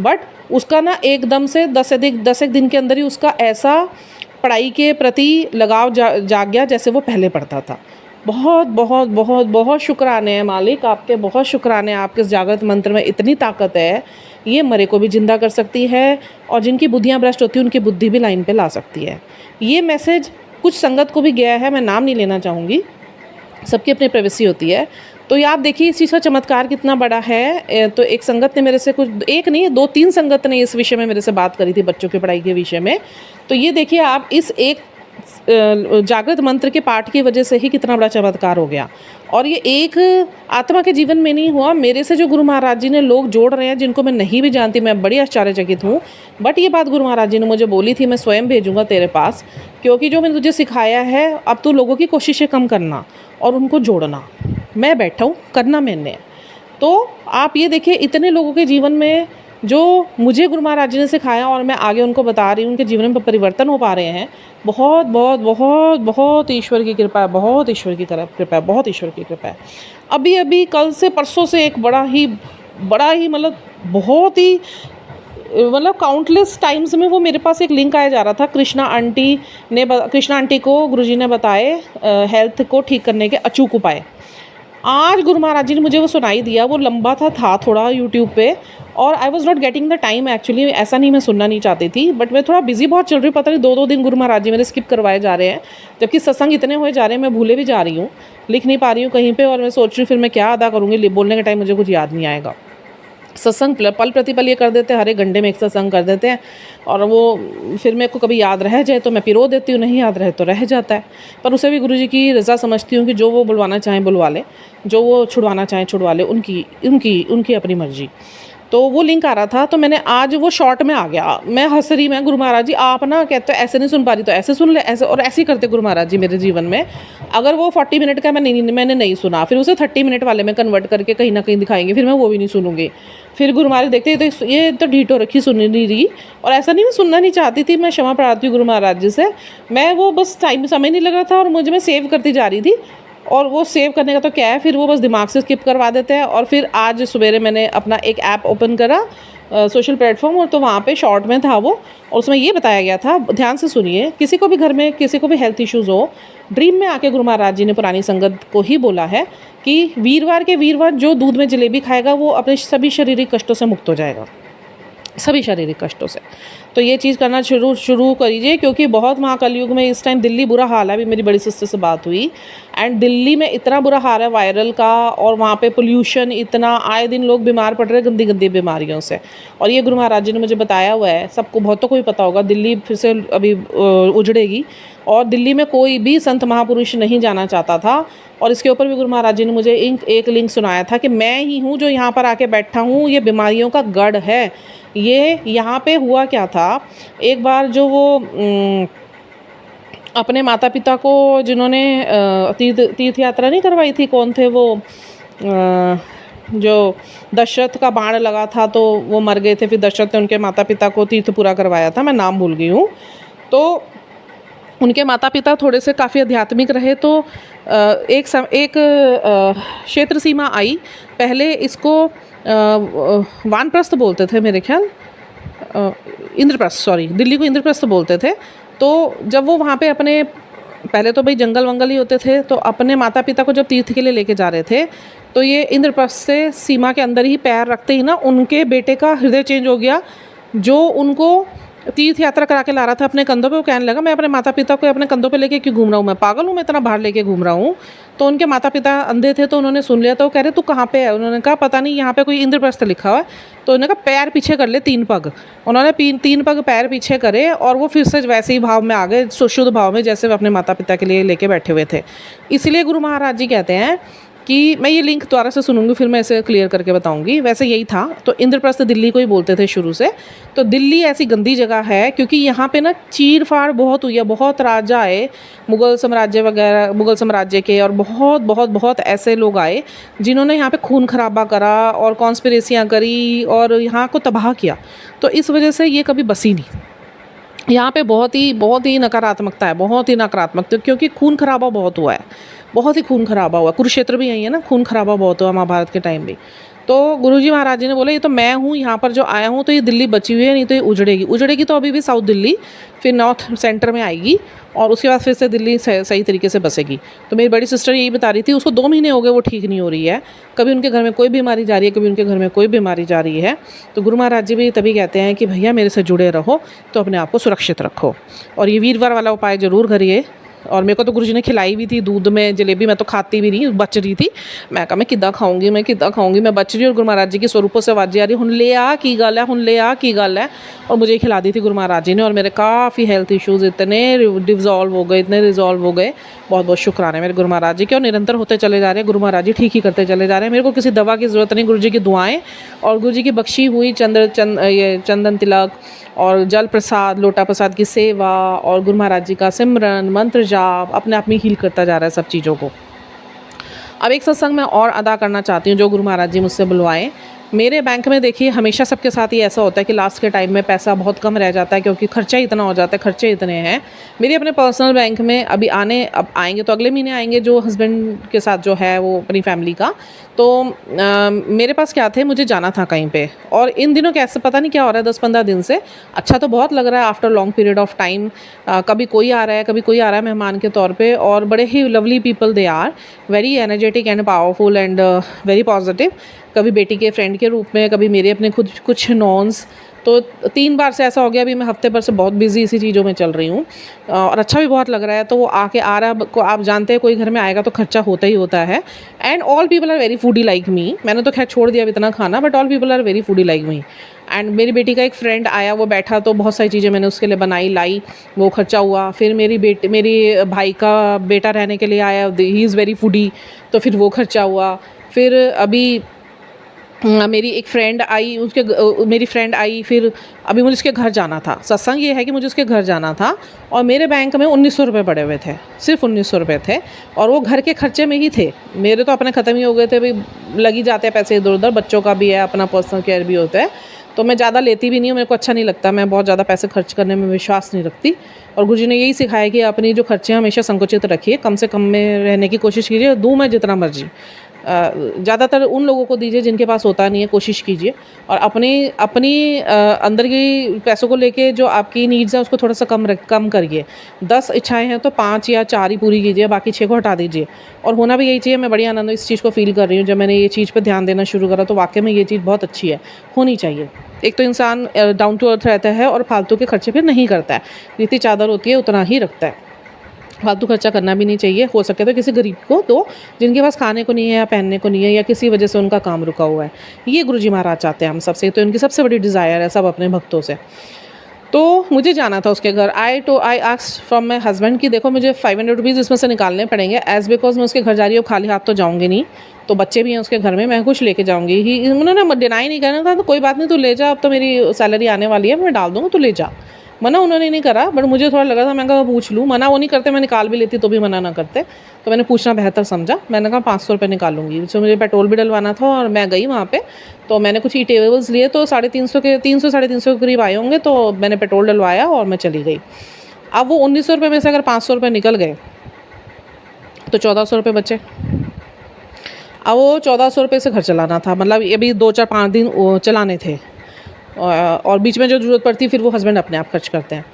बट उसका ना एकदम से 10 एक दिन के अंदर ही उसका ऐसा पढ़ाई के प्रति लगाव जाग गया जैसे वो पहले पढ़ता था। बहुत बहुत बहुत बहुत शुक्राने हैं मालिक आपके, बहुत शुक्राने। आपके इस जागृत मंत्र में इतनी ताकत है, ये मरे को भी जिंदा कर सकती है, और जिनकी बुद्धियां भ्रष्ट होती हैं उनकी बुद्धि भी लाइन पे ला सकती है। ये मैसेज कुछ संगत को भी गया है, मैं नाम नहीं लेना चाहूँगी, सबकी अपनी प्राइवेसी होती है। तो ये आप देखिए इस चीज़ का चमत्कार कितना बड़ा है। तो एक संगत ने मेरे से कुछ, एक नहीं 2-3 संगत ने इस विषय में मेरे से बात करी थी, बच्चों की पढ़ाई के विषय में। तो ये देखिए आप इस एक जागृत मंत्र के पाठ की वजह से ही कितना बड़ा चमत्कार हो गया। और ये एक आत्मा के जीवन में नहीं हुआ, मेरे से जो गुरु महाराज जी ने लोग जोड़ रहे हैं जिनको मैं नहीं भी जानती, मैं बड़ी आश्चर्यचकित हूँ। बट ये बात गुरु महाराज जी ने मुझे बोली थी, मैं स्वयं भेजूँगा तेरे पास, क्योंकि जो मैंने तुझे सिखाया है अब तू लोगों की कोशिशें कम करना और उनको जोड़ना। मैं बैठा हूँ, करना मैंने। तो आप ये देखिए इतने लोगों के जीवन में जो मुझे गुरु महाराज जी ने सिखाया और मैं आगे उनको बता रही हूँ, उनके जीवन में परिवर्तन हो पा रहे हैं। बहुत बहुत बहुत बहुत ईश्वर की कृपा है, बहुत ईश्वर की कृपा है, बहुत ईश्वर की कृपा है। अभी कल से परसों से एक बड़ा ही मतलब बहुत ही मतलब काउंटलेस टाइम्स में वो मेरे पास एक लिंक आया जा रहा था। कृष्णा आंटी को गुरुजी ने बताए हेल्थ को ठीक करने के अचूक उपाय। आज गुरु महाराज जी ने मुझे वो सुनाई दिया, वो लंबा था थोड़ा यूट्यूब पे, और I was not getting the time actually. ऐसा नहीं मैं सुनना नहीं चाहती थी, बट मैं थोड़ा बिजी बहुत चल रही हूँ। पता नहीं 2-2 दिन गुरु महाराज जी मेरे स्किप करवाए जा रहे हैं, जबकि सत्संग इतने हुए जा रहे हैं, मैं भूले भी जा रही हूँ, लिख नहीं पा रही हूँ कहीं पे, और मैं सोच रही हूँ फिर मैं क्या अदा करूँगी, बोलने के टाइम मुझे कुछ याद नहीं आएगा। सत्संग पल प्रतिपल ये कर देते हैं, हर एक घंटे में एक सत्संग कर देते हैं। और वो फिर मेरे को कभी याद रह जाए तो मैं पिरो देती हूँ, नहीं याद रहे तो रह जाता है। पर उसे भी गुरुजी की रज़ा समझती हूँ कि जो वो बुलवाना चाहें बुलवा लें, जो वो छुड़वाना चाहें छुड़वा लें, उनकी अपनी मर्ज़ी। तो वो लिंक आ रहा था, तो मैंने आज वो शॉर्ट में आ गया। मैं हंस रही, मैं गुरु महाराज जी आप ना कहते हो ऐसे नहीं सुन पा रही तो ऐसे सुन ले, ऐसे और ऐसे ही करते गुरु महाराज जी मेरे जीवन में। अगर वो 40 मिनट का मैंने नहीं सुना, फिर उसे 30 मिनट वाले में कन्वर्ट करके कहीं ना कहीं दिखाएंगे, फिर मैं वो भी नहीं सुनूंगी। फिर गुरु महाराज देखते तो ये तो ढीठ हो रखी, सुन नहीं रही। और ऐसा नहीं, मैं सुनना नहीं चाहती थी, मैं क्षमा प्रार्थी हूँ गुरु महाराज जी से। मैं वो बस समय नहीं लग रहा था और मुझे मैं सेव करती जा रही थी। और वो सेव करने का तो क्या है, फिर वो बस दिमाग से स्किप करवा देते हैं। और फिर आज सवेरे मैंने अपना एक ऐप ओपन करा सोशल प्लेटफॉर्म, और तो वहाँ पे शॉर्ट में था वो, और उसमें ये बताया गया था, ध्यान से सुनिए, किसी को भी घर में किसी को भी हेल्थ इश्यूज़ हो, ड्रीम में आके गुरु महाराज जी ने पुरानी संगत को ही बोला है कि वीरवार के वीरवार जो दूध में जलेबी खाएगा वो अपने सभी शारीरिक कष्टों से मुक्त हो जाएगा, सभी शारीरिक कष्टों से। तो ये चीज़ करना शुरू करिए, क्योंकि बहुत महाकलयुग में इस टाइम दिल्ली बुरा हाल है। अभी मेरी बड़ी सिस्टर से बात हुई, एंड दिल्ली में इतना बुरा हाल है वायरल का, और वहाँ पे पोल्यूशन इतना, आए दिन लोग बीमार पड़ रहे हैं गंदी गंदी बीमारियों से। और ये गुरु महाराज जी ने मुझे बताया हुआ है, सबको बहुतों को ही पता होगा, दिल्ली फिर से अभी उजड़ेगी, और दिल्ली में कोई भी संत महापुरुष नहीं जाना चाहता था। और इसके ऊपर भी गुरु महाराज जी ने मुझे एक लिंक सुनाया था कि मैं ही हूँ जो यहाँ पर आके बैठा हूँ, ये बीमारियों का गढ़ है। ये यहाँ पे हुआ क्या था, एक बार जो वो अपने माता पिता को जिन्होंने तीर्थ यात्रा नहीं करवाई थी, कौन थे वो, जो दशरथ का बाण लगा था तो वो मर गए थे, फिर दशरथ ने उनके माता पिता को तीर्थ पूरा करवाया था, मैं नाम भूल गई हूँ। तो उनके माता पिता थोड़े से काफ़ी आध्यात्मिक रहे, तो एक क्षेत्र सीमा आई। पहले इसको वानप्रस्थ बोलते थे मेरे ख्याल, इंद्रप्रस्थ, सॉरी, दिल्ली को इंद्रप्रस्थ बोलते थे। तो जब वो वहाँ पे अपने, पहले तो भाई जंगल वंगल ही होते थे, तो अपने माता पिता को जब तीर्थ के लिए लेके जा रहे थे, तो ये इंद्रप्रस्थ से सीमा के अंदर ही पैर रखते ही ना उनके बेटे का हृदय चेंज हो गया, जो उनको तीर्थ यात्रा करा के ला रहा था अपने कंधों पे। वो कहने लगा मैं अपने माता पिता को अपने कंधों पे लेके क्यों घूम रहा हूँ, मैं पागल हूँ, मैं इतना बाहर लेके घूम रहा हूँ। तो उनके माता पिता अंधे थे, तो उन्होंने सुन लिया, तो वो कह रहे तू कहाँ पे है। उन्होंने कहा पता नहीं, यहाँ पे कोई इंद्रप्रस्थ लिखा हुआ है। तो उन्होंने कहा पैर पीछे कर ले, 3 पग। उन्होंने 3 पग पैर पीछे करे, और वो फिर से वैसे ही भाव में आ गए, शुद्ध भाव में, जैसे वो अपने माता पिता के लिए लेके बैठे हुए थे। इसलिए गुरु महाराज जी कहते हैं कि मैं ये लिंक दोबारा से सुनूंगी, फिर मैं इसे क्लियर करके बताऊंगी। वैसे यही था, तो इंद्रप्रस्थ दिल्ली को ही बोलते थे शुरू से। तो दिल्ली ऐसी गंदी जगह है क्योंकि यहाँ पे ना चीर फाड़ बहुत हुई है, बहुत राजा आए मुग़ल साम्राज्य वगैरह, मुग़ल साम्राज्य के, और बहुत बहुत बहुत ऐसे लोग आए जिन्होंने यहाँ पे खून खराबा करा और कॉन्स्पिरेसियाँ करी और यहाँ को तबाह किया। तो इस वजह से ये कभी बसी नहीं। यहाँ पे बहुत ही नकारात्मकता है, बहुत ही नकारात्मक, क्योंकि खून खराबा बहुत हुआ है, बहुत ही खून खराबा हुआ। कुरुक्षेत्र भी यही है ना, खून खराबा बहुत हुआ महाभारत के टाइम भी। तो गुरुजी महाराज जी ने बोला ये तो मैं हूँ यहाँ पर जो आया हूँ, तो ये दिल्ली बची हुई है, नहीं तो ये उजड़ेगी तो अभी भी साउथ दिल्ली, फिर नॉर्थ सेंटर में आएगी, और उसके बाद फिर से दिल्ली सही तरीके से बसेगी। तो मेरी बड़ी सिस्टर यही बता रही थी, उसको 2 महीने हो गए वो ठीक नहीं हो रही है, कभी उनके घर में कोई बीमारी जा रही है, कभी उनके घर में कोई बीमारी जा रही है। तो गुरु महाराज जी भी तभी कहते हैं कि भैया मेरे से जुड़े रहो, तो अपने आप को सुरक्षित रखो, और ये वीरवार वाला उपाय ज़रूर करिए। और मेरे को तो गुरुजी ने खिलाई भी थी दूध में जलेबी, मैं तो खाती भी नहीं, बच रही थी। मैं कहा मैं किद्दां खाऊंगी, मैं बच रही। और गुरु महाराज जी की स्वरूपों से आवाज़ें आ रही, हुन ले आ की गल है, हुन ले आ की गल है। और मुझे खिला दी थी गुरु महाराज जी ने, और मेरे काफ़ी हेल्थ इश्यूज़ इतने रिजॉल्व हो गए। बहुत बहुत शुक्राना मेरे गुरु महाराज जी के, और निरंतर होते चले जा रहे हैं। गुरु महाराज जी ठीक ही करते चले जा रहे हैं। मेरे को किसी दवा की ज़रूरत नहीं, गुरु जी की दुआएँ और गुरु जी की बख्शी हुई चंदन तिलक और जल प्रसाद, लोटा प्रसाद की सेवा, और गुरु महाराज जी का सिमरन, मंत्र जाप अपने आप में हील करता जा रहा है सब चीज़ों को। अब एक सत्संग मैं और अदा करना चाहती हूँ जो गुरु महाराज जी मुझसे बुलवाएं। मेरे बैंक में देखिए हमेशा सबके साथ ही ऐसा होता है कि लास्ट के टाइम में पैसा बहुत कम रह जाता है, क्योंकि खर्चा इतना हो जाता है, खर्चे इतने हैं। मेरे अपने पर्सनल बैंक में अब आएंगे तो अगले महीने आएंगे, जो हस्बैंड के साथ जो है वो अपनी फैमिली का। तो मेरे पास क्या थे, मुझे जाना था कहीं पे, और इन दिनों कैसे पता नहीं क्या हो रहा है 10-15 दिन से। अच्छा तो बहुत लग रहा है after long period of time. कभी कोई आ रहा है मेहमान के तौर पे, और बड़े ही lovely people they are, very energetic and powerful and very positive. कभी बेटी के फ्रेंड के रूप में, कभी मेरे अपने खुद कुछ नॉन्स। तो 3 बार से ऐसा हो गया, अभी मैं हफ्ते भर से बहुत बिजी इसी चीज़ों में चल रही हूँ और अच्छा भी बहुत लग रहा है। तो वो आके आ रहा है, को आप जानते हैं कोई घर में आएगा तो खर्चा होता ही होता है। And all people are very foodie like me. मैंने तो खैर छोड़ दिया अब इतना खाना, but all people are very foodie like me. And मेरी बेटी का एक फ्रेंड आया, वो बैठा तो बहुत सारी चीज़ें मैंने उसके लिए बनाई लाई, वो खर्चा हुआ। फिर मेरी भाई का बेटा रहने के लिए आया, ही इज़ वेरी फूडी, तो फिर वो खर्चा हुआ। फिर अभी मेरी एक फ्रेंड आई, मेरी फ्रेंड आई, फिर अभी मुझे उसके घर जाना था। सत्संग ये है कि मुझे उसके घर जाना था और मेरे बैंक में 1900 रुपये पड़े हुए थे, सिर्फ 1900 रुपये थे और वो घर के खर्चे में ही थे। मेरे तो अपने ख़त्म ही हो गए थे, भाई लगी जाते हैं पैसे इधर उधर, बच्चों का भी है, अपना पर्सनल केयर भी होता है, तो मैं ज़्यादा लेती भी नहीं हूँ, मेरे को अच्छा नहीं लगता, मैं बहुत ज़्यादा पैसे खर्च करने में विश्वास नहीं रखती। और गुरुजी ने यही सिखाया कि अपनी जो खर्चे हमेशा संकुचित रखिए, कम से कम में रहने की कोशिश कीजिए, दूँ मैं जितना मर्जी। ज़्यादातर उन लोगों को दीजिए जिनके पास होता नहीं है, कोशिश कीजिए। और अपनी अंदर की पैसों को लेके जो आपकी नीड्स है उसको थोड़ा सा कम करिए। 10 इच्छाएं हैं तो 5 या 4 ही पूरी कीजिए, बाकी 6 को हटा दीजिए। और होना भी यही चाहिए। मैं बड़ी आनंद इस चीज़ को फील कर रही हूँ, जब मैंने ये चीज़ पर ध्यान देना शुरू करा तो वाकई में ये चीज़ बहुत अच्छी है, होनी चाहिए। एक तो इंसान डाउन टू अर्थ रहता है और फालतू के खर्चे फिर नहीं करता है, जितनी चादर होती है उतना ही रखता है। फालतू खर्चा करना भी नहीं चाहिए। हो सके तो किसी गरीब को दो, जिनके पास खाने को नहीं है या पहनने को नहीं है या किसी वजह से उनका काम रुका हुआ है। ये गुरुजी महाराज चाहते हैं हम सबसे, तो इनकी सबसे बड़ी डिज़ायर है सब अपने भक्तों से। तो मुझे जाना था उसके घर। I asked from my husband कि देखो मुझे 500 रुपीज़ इसमें से निकालने पड़ेंगे, एज बिकॉज मैं उसके घर जा रही हूँ, खाली हाथ तो जाऊँगी नहीं, तो बच्चे भी हैं उसके घर में, मैं कुछ लेके जाऊँगी ही। उन्होंने डिनाई नहीं करना, कहा तो कोई बात नहीं, तू ले जा, अब तो मेरी सैलरी आने वाली है, मैं डाल दूँगा, तू ले जा। मना उन्होंने नहीं करा, बट मुझे थोड़ा लगा था, मैं कहा पूछ लूँ। मना वो नहीं करते, मैं निकाल भी लेती तो भी मना ना करते, तो मैंने पूछना बेहतर समझा। मैंने कहा 500 रुपये निकालूंगी। तो मुझे पेट्रोल भी डलवाना था और मैं गई वहाँ पे, तो मैंने कुछ ईटेबल्स लिए, तो 350 के 300-350 के करीब आए होंगे, तो मैंने पेट्रोल डलवाया और मैं चली गई। अब वो 1900 रुपये में से अगर 500 रुपये निकल गए तो 1400 रुपये बचे। अब वो 1400 रुपये से घर चलाना था, मतलब अभी 2-4-5 दिन चलाने थे और बीच में जो ज़रूरत पड़ती फिर वो हस्बैंड अपने आप खर्च करते हैं।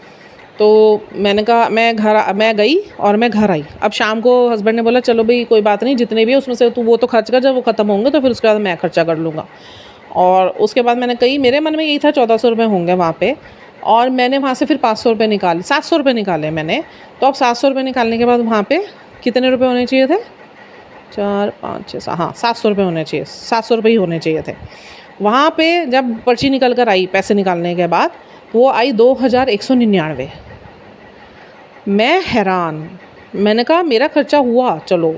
तो मैंने कहा मैं गई और मैं घर आई। अब शाम को हस्बैंड ने बोला चलो भाई कोई बात नहीं, जितने भी है उसमें से तू वो तो खर्च कर, जब वो ख़त्म होंगे तो फिर उसके बाद मैं खर्चा कर लूँगा। और उसके बाद मैंने कही, मेरे मन में यही था 1400 रुपये होंगे वहाँ पे, और मैंने वहाँ से फिर 500 रुपये निकाले, 700 रुपये निकाले मैंने। तो अब 700 रुपये निकालने के बाद वहाँ पे कितने रुपये होने चाहिए थे? 4, 5, 6, हाँ 700 रुपये होने चाहिए, 700 रुपये ही होने चाहिए थे। वहाँ पे जब पर्ची निकल कर आई पैसे निकालने के बाद, वो आई 2199। मैं हैरान, मैंने कहा मेरा खर्चा हुआ, चलो।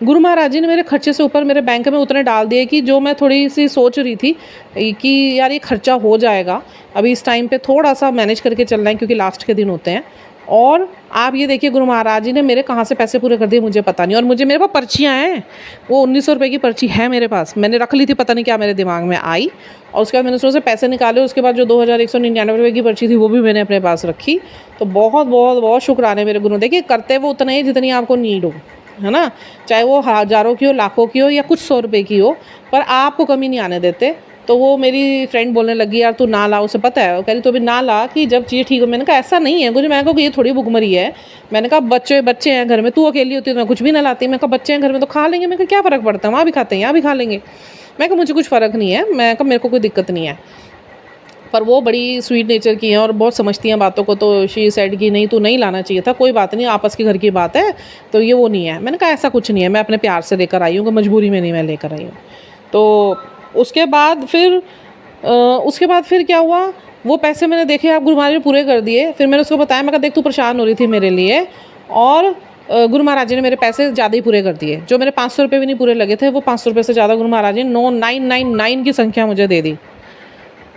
गुरु महाराज जी ने मेरे खर्चे से ऊपर मेरे बैंक में उतने डाल दिए कि जो मैं थोड़ी सी सोच रही थी कि यार ये खर्चा हो जाएगा, अभी इस टाइम पे थोड़ा सा मैनेज करके चलना है क्योंकि लास्ट के दिन होते हैं। और आप ये देखिए गुरु महाराज जी ने मेरे कहाँ से पैसे पूरे कर दिए मुझे पता नहीं। और मेरे पास पर्चियाँ हैं, वो 1900 रुपये की पर्ची है मेरे पास, मैंने रख ली थी, पता नहीं क्या मेरे दिमाग में आई। और उसके बाद मैंने उसमें से पैसे निकाले, उसके बाद जो 2199 रुपये की पर्ची थी वो भी मैंने अपने पास रखी। तो बहुत बहुत बहुत शुक्राने मेरे गुरु। देखिए करते वो उतना ही जितनी आपको नीड हो, है ना, चाहे वो हज़ारों की हो, लाखों की हो या कुछ 100 रुपये की हो, पर आपको कमी नहीं आने देते। तो वो मेरी फ्रेंड बोलने लगी यार तू ना ला, उसे पता है, वो कह रही तो अभी ना ला कि जब चीज़ ठीक हो। मैंने कहा ऐसा नहीं है कुछ, मैं कहा ये थोड़ी भुखमरी है। मैंने कहा बच्चे हैं घर में, तू अकेली होती तो मैं कुछ भी ना लाती। मैं कहा बच्चे हैं घर में तो खा लेंगे, मैं कहा क्या फ़र्क पड़ता है, वहाँ भी खाते हैं यहाँ भी खा लेंगे। मैं कहा मुझे कुछ फ़र्क नहीं है, मैं कहा मेरे को कोई दिक्कत नहीं है। पर वो बड़ी स्वीट नेचर की हैं और बहुत समझती हैं बातों को, तो शी सेड कि नहीं तू नहीं लाना चाहिए था, कोई बात नहीं, आपस के घर की बात है, तो ये वो नहीं है। मैंने कहा ऐसा कुछ नहीं है, मैं अपने प्यार से लेकर आई हूँ, मजबूरी में नहीं मैं लेकर आई हूँ। तो उसके बाद फिर क्या हुआ, वो पैसे मैंने देखे आप गुरु महाराज ने पूरे कर दिए। फिर मैंने उसको बताया, मैं कहा देख तू परेशान हो रही थी मेरे लिए, और गुरु महाराज जी ने मेरे पैसे ज़्यादा ही पूरे कर दिए। जो मेरे 500 रुपये भी नहीं पूरे लगे थे, वो 500 रुपये से ज़्यादा गुरु महाराज जी ने 999 की संख्या मुझे दे दी।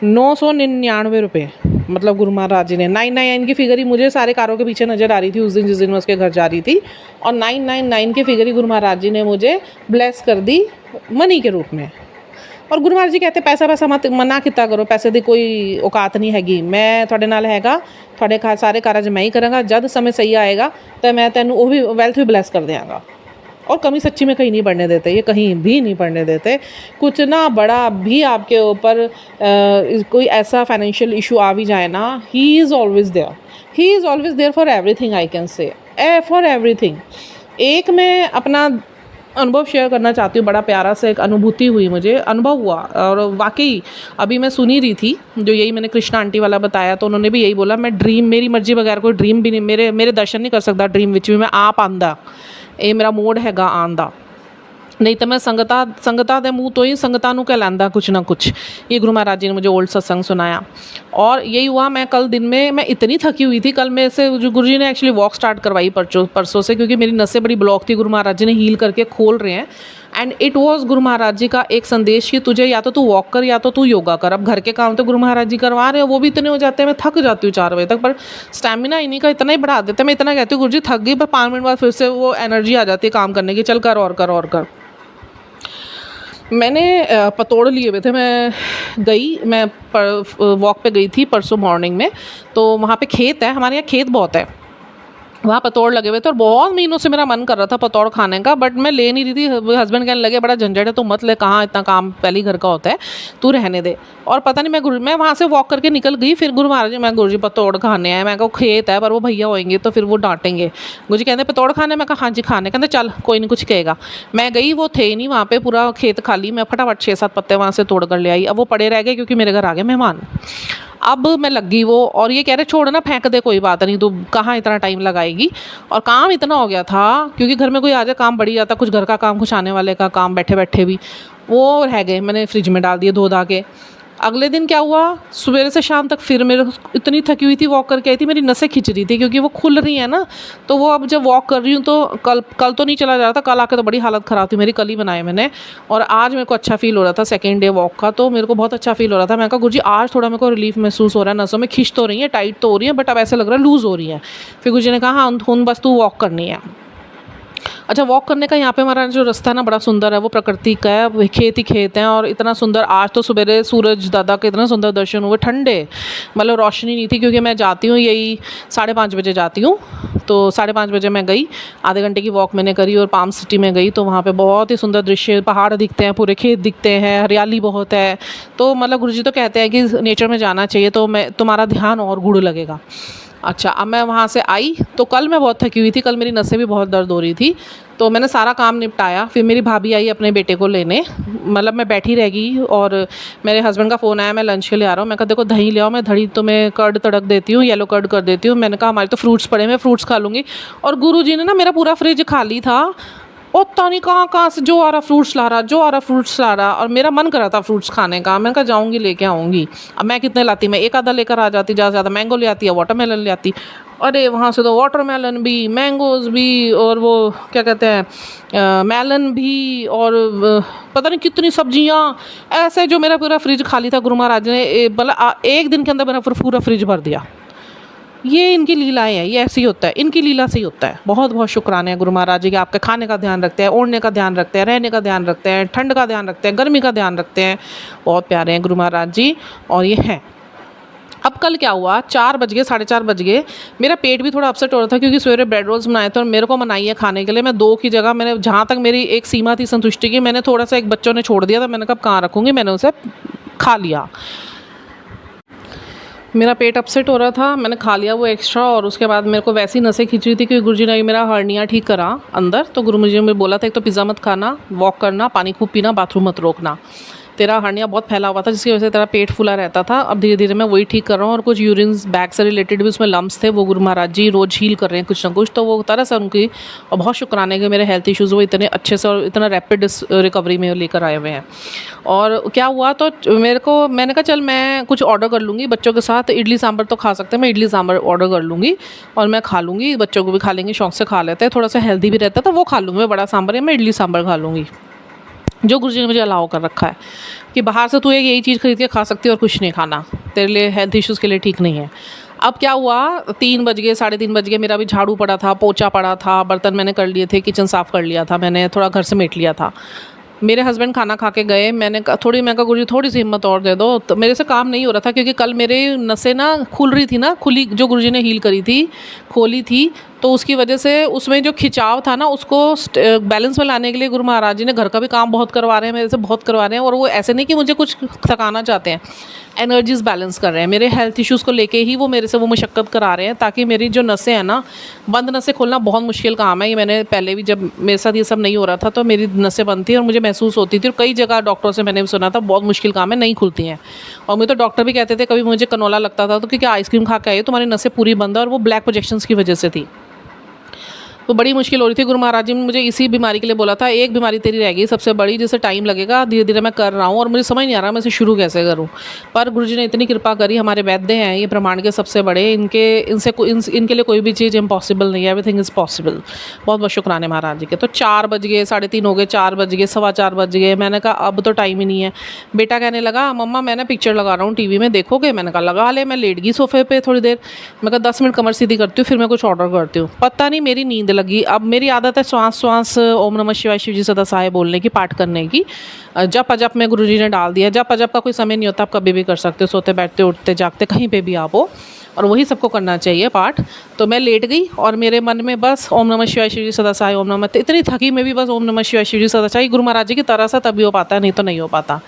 999 रुपये, मतलब गुरु महाराज जी ने 999 की फिगर ही मुझे सारे कारों के पीछे नज़र आ रही थी उस दिन जिस दिन मैं उसके घर जा रही थी, और 999 की फिगर ही गुरु महाराज जी ने मुझे ब्लेस कर दी मनी के रूप में। और गुरु महाराज जी कहते पैसा मत मना किता करो, पैसे की कोई औकात नहीं हैगी, मैं थोड़े नाल हैगा, थोड़े सारे कारज मैं ही करांगा, जब समय सही आएगा तो मैं तेनू वो भी वेल्थ भी ब्लेस कर देंगा। और कमी सच्ची में कहीं नहीं पड़ने देते, ये कहीं भी नहीं पड़ने देते। कुछ ना बड़ा भी आपके ऊपर कोई ऐसा फाइनेंशियल इशू आ भी जाए ना, he is always there for everything, I can say for everything. एक मैं अपना अनुभव शेयर करना चाहती हूँ। बड़ा प्यारा सा एक अनुभूति हुई मुझे, अनुभव हुआ। और वाक़ई अभी मैं सुन ही रही थी, जो यही मैंने कृष्णा आंटी वाला बताया, तो उन्होंने भी यही बोला, मैं ड्रीम, मेरी मर्ज़ी बगैर कोई ड्रीम भी नहीं, मेरे दर्शन नहीं कर सकता ड्रीम विच भी मैं आप आंदा, ये मेरा मोड हैगा आन दा, नहीं तो मैं संगता दे मुँह तो ही संगता नू कहलांदा कुछ ना कुछ। ये गुरु महाराज जी ने मुझे ओल्ड सत्संग सुनाया। और यही हुआ, मैं कल दिन में मैं इतनी थकी हुई थी, कल मेरे से जो गुरु जी ने एक्चुअली वॉक स्टार्ट करवाई परसों से, क्योंकि मेरी नसें बड़ी ब्लॉक थी, गुरु महाराज जी ने हील करके खोल रहे हैं। And it was Guru Maharaj जी का एक संदेश कि तुझे या तो तू वॉक कर या तो तू योगा कर। अब घर के काम तो गुरु महाराज जी करवा रहे हो, वो भी इतने हो जाते हैं, मैं थक जाती हूँ 4 बजे तक, पर स्टैमिना इन्हीं का इतना ही बढ़ा देते हैं। मैं इतना कहती हूँ गुरु जी थक गई, पर 5 मिनट बाद फिर से वो एनर्जी आ जाती है काम करने की, चल कर और कर और कर। मैंने पतोड़ लिए हुए थे, मैं वॉक पे गई थी परसों मॉर्निंग में, तो वहाँ पे खेत है, हमारे यहाँ खेत बहुत है, वहाँ पतोड़ लगे हुए थे और बहुत महीनों से मेरा मन कर रहा था पतोड़ खाने का, बट मैं ले नहीं रही थी। हस्बैंड कहने लगे बड़ा झंझट है, तो मत ले, कहाँ इतना काम पहले घर का होता है, तू रहने दे। और पता नहीं मैं वहाँ से वॉक करके निकल गई, फिर गुरु महाराज जी, मैं गुरु जी पतोड़ खाने हैं, मैं कहा खेत है पर वो भैया होएंगे तो फिर वो डांटेंगे। गुरु जी कहते पतोड़ खाने, मैं कहा हाँ जी खाने, कहते चल कोई नहीं कुछ कहेगा। मैं गई, वो थे नहीं वहाँ पे, पूरा खेत खाली, मैं फटाफट 6-7 पत्ते वहाँ से तोड़ कर ले आई। अब वो पड़े रह गए क्योंकि मेरे घर आ गए मेहमान। अब मैं लग गई वो, और ये कह रहे छोड़ ना, फेंक दे, कोई बात नहीं, तो कहाँ इतना टाइम लगाएगी। और काम इतना हो गया था, क्योंकि घर में कोई आ जाए काम बढ़ जाता, कुछ घर का काम, कुछ आने वाले का काम, बैठे बैठे भी वो रह गए, मैंने फ्रिज में डाल दिए धो धा के। अगले दिन क्या हुआ, सवेरे से शाम तक फिर मेरे, इतनी थकी हुई थी, वॉक करके आई थी, मेरी नसें खिंच रही थी क्योंकि वो खुल रही है ना। तो वो अब जब वॉक कर रही हूँ तो कल तो नहीं चला जा रहा था, कल आके तो बड़ी हालत ख़राब थी मेरी, कल ही बनाए मैंने। और आज मेरे को अच्छा फील हो रहा था, सेकेंड डे वॉक का, तो मेरे को बहुत अच्छा फील हो रहा था। मैं कहा गुरुजी आज थोड़ा मेरे को रिलीफ महसूस हो रहा है, नसों में खिंच तो रही है, टाइट तो हो रही है, बट अब ऐसे लग रहा है लूज़ हो रही है। फिर गुरुजी ने कहा हाँ उन बस तू वॉक करनी है। अच्छा, वॉक करने का यहाँ पे हमारा जो रास्ता है ना बड़ा सुंदर है, वो प्रकृति का है, खेत ही खेत हैं, और इतना सुंदर। आज तो सुबह सूरज दादा के इतना सुंदर दर्शन हुए, ठंडे, मतलब रोशनी नहीं थी, क्योंकि मैं जाती हूँ यही 5:30 बजे जाती हूँ, तो 5:30 बजे मैं गई, आधे घंटे की वॉक मैंने करी और पाम सिटी में गई, तो वहाँ पे बहुत ही सुंदर दृश्य, पहाड़ दिखते हैं, पूरे खेत दिखते हैं, हरियाली बहुत है। तो मतलब गुरुजी तो कहते हैं कि नेचर में जाना चाहिए, तो तुम्हारा ध्यान और गुड़ लगेगा। अच्छा, अब मैं वहाँ से आई तो कल मैं बहुत थकी हुई थी, कल मेरी नसें भी बहुत दर्द हो रही थी, तो मैंने सारा काम निपटाया। फिर मेरी भाभी आई अपने बेटे को लेने, मतलब मैं बैठी रह गई, और मेरे हस्बैंड का फ़ोन आया, मैं लंच के लिए आ रहा हूँ। मैं कहा देखो दही ले आओ, मैं दही तो मैं कर्ड तड़क देती हूँ, येलो कर्ड कर देती हूँ। मैंने कहा हमारे तो फ्रूट्स पड़े, मैं फ्रूट्स खा लूँगी। और गुरुजी ने ना, मेरा पूरा फ्रिज खाली था, पता नहीं कहाँ से जो आ रहा फ्रूट्स ला रहा, और मेरा मन कर रहा था फ्रूट्स खाने का। मैंने कहा जाऊँगी लेके आऊँगी। अब मैं कितने लाती, मैं एक आधा लेकर आ जाती, ज़्यादा से ज़्यादा मैंगो ले आती या वाटरमेलन ले आती। अरे वहाँ से तो वाटरमेलन भी, मैंगोज़ भी, और वो क्या कहते हैं मेलन भी, और पता नहीं कितनी सब्जियाँ, ऐसे जो मेरा पूरा फ्रिज खाली था। गुरु महाराज ने मतलब एक दिन के अंदर मेरा पूरा फ्रिज भर दिया। ये इनकी लीलाएं हैं, ये ऐसे ही होता है, इनकी लीला से ही होता है। बहुत बहुत शुक्राने हैं गुरु महाराज जी के, आपके खाने का ध्यान रखते हैं, ओढ़ने का ध्यान रखते हैं, रहने का ध्यान रखते हैं, ठंड का ध्यान रखते हैं, गर्मी का ध्यान रखते हैं। बहुत प्यारे हैं गुरु महाराज जी, और ये हैं। अब कल क्या हुआ, 4 बज गए, 4:30 बज गए, मेरा पेट भी थोड़ा अपसेट हो रहा था, क्योंकि सवेरे ब्रेड रोल्स बनाए थे और मेरे को मनाई है खाने के लिए। मैं 2 की जगह, मैंने जहाँ तक मेरी एक सीमा थी संतुष्टि की, मैंने थोड़ा सा, एक बच्चों ने छोड़ दिया था, मैंने कहा कहाँ रखूँगी, मैंने उसे खा लिया। मेरा पेट अपसेट हो रहा था, मैंने खा लिया वो एक्स्ट्रा, और उसके बाद मेरे को वैसी नसें खींच रही थी, क्योंकि गुरुजी ने मेरा हर्निया ठीक करा अंदर। तो गुरुजी ने मुझे बोला था एक तो पिज़्ज़ा मत खाना, वॉक करना, पानी खूब पीना, बाथरूम मत रोकना। तेरा हर्निया बहुत फैला हुआ था, जिसकी वजह से तेरा पेट फूला रहता था। अब धीरे धीरे मैं वही ठीक कर रहा हूँ, और कुछ यूरिन्स बैग से रिलेटेड भी उसमें लम्स थे, वो गुरु महाराज जी रोज़ हील कर रहे हैं कुछ ना कुछ। तो वो तरह से उनकी, और बहुत शुक्राने के मेरे हेल्थ इश्यूज़ वो इतने अच्छे से और इतना रैपिड रिकवरी में लेकर आए हुए हैं। और क्या हुआ, तो मैंने कहा चल मैं कुछ ऑर्डर कर लूँगी बच्चों के साथ, इडली सांभर तो खा सकते हैं, मैं इडली सांभर ऑर्डर कर लूँगी और मैं खा लूँगी, बच्चों को भी खा लेंगे, शौक से खा लेते हैं, थोड़ा सा हेल्दी भी रहता है, तो वो खा लूँगी। मैं बड़ा सांभर या मैं इडली सांभर खा लूँगी, जो गुरुजी ने मुझे अलाउ कर रखा है कि बाहर से तू एक यही चीज़ खरीद के खा सकती है और कुछ नहीं खाना, तेरे लिए हेल्थ इश्यूज़ के लिए ठीक नहीं है। अब क्या हुआ, 3 बज गए, 3:30 बज गए, मेरा भी झाड़ू पड़ा था, पोछा पड़ा था, बर्तन मैंने कर लिए थे, किचन साफ़ कर लिया था, मैंने थोड़ा घर समेट लिया था। मेरे हस्बैंड खाना खा के गए, मैं कहा गुरुजी थोड़ी सी हिम्मत और दे दो, तो मेरे से काम नहीं हो रहा था, क्योंकि कल मेरे नसें ना खुल रही थी ना, खुली जो गुरुजी ने हील करी थी, खोली थी, तो उसकी वजह से उसमें जो खिंचाव था ना, उसको बैलेंस में लाने के लिए गुरु महाराज जी ने घर का भी काम बहुत करवा रहे हैं मेरे से, बहुत करवा रहे हैं। और वो ऐसे नहीं कि मुझे कुछ थकाना चाहते हैं, एनर्जीज बैलेंस कर रहे हैं। मेरे हेल्थ इश्यूज़ को लेके ही वो मेरे से वो मशक्क़त करा रहे हैं, ताकि मेरी जो नसें हैं ना, बंद नसें खोलना बहुत मुश्किल काम है। ये मैंने पहले भी, जब मेरे साथ ये सब नहीं हो रहा था, तो मेरी नसें बंद थी और मुझे महसूस होती थी, और कई जगह डॉक्टरों से मैंने भी सुना था बहुत मुश्किल काम है, नहीं खुलती हैं। और मुझे तो डॉक्टर भी कहते थे, कभी मुझे कनोला लगता था तो क्योंकि आइसक्रीम खा के आई, तुम्हारी नसें पूरी बंद है, और वो ब्लैक प्रोजेक्शंस की वजह से थी। तो बड़ी मुश्किल हो रही थी। गुरु महाराज जी ने मुझे इसी बीमारी के लिए बोला था, एक बीमारी तेरी रह गई सबसे बड़ी, जिसे टाइम लगेगा, धीरे धीरे मैं कर रहा हूँ और मुझे समझ नहीं आ रहा मैं इसे शुरू कैसे करूँ। पर गुरु जी ने इतनी कृपा करी, हमारे वैद्य हैं ये ब्रह्मांड के सबसे बड़े, इनके लिए कोई भी चीज़ इम्पॉसिबल नहीं है, एवरीथिंग इज़ पॉसिबल। बहुत बहुत शुक्राने महाराज जी के। तो 4 बज गए, 3:30 हो गए, 4 बज गए, 4:15 बज गए। मैंने कहा अब तो टाइम ही नहीं है। बेटा कहने लगा, मम्मा मैं ना पिक्चर लगा रहा हूँ टीवी में, देखोगे? मैंने कहा लगा ले। मैं लेट गई सोफे पे थोड़ी देर, मैं कहा 10 मिनट कमर सीधी करती हूँ, फिर मैं कुछ ऑर्डर करती हूँ। पता नहीं मेरी नींद लगी। अब मेरी आदत है श्वास ओम नमः शिवाय शिव जी सदा सहाय बोलने की, पाठ करने की। जप अजप में गुरु जी ने डाल दिया। जप अजप का कोई समय नहीं होता, आप कभी भी कर सकते हो, सोते बैठते उठते जागते कहीं पे भी आप हो, और वही सबको करना चाहिए पाठ। तो मैं लेट गई और मेरे मन में बस ओम नमः शिवाय शिव जी सदा सहाय, ओम नमः, इतनी थकी मैं भी बस ओम नमः शिवाय शिव जी सदा सहाय। गुरु महाराज जी की तरह से तभी हो पाता है, नहीं तो नहीं हो पाता।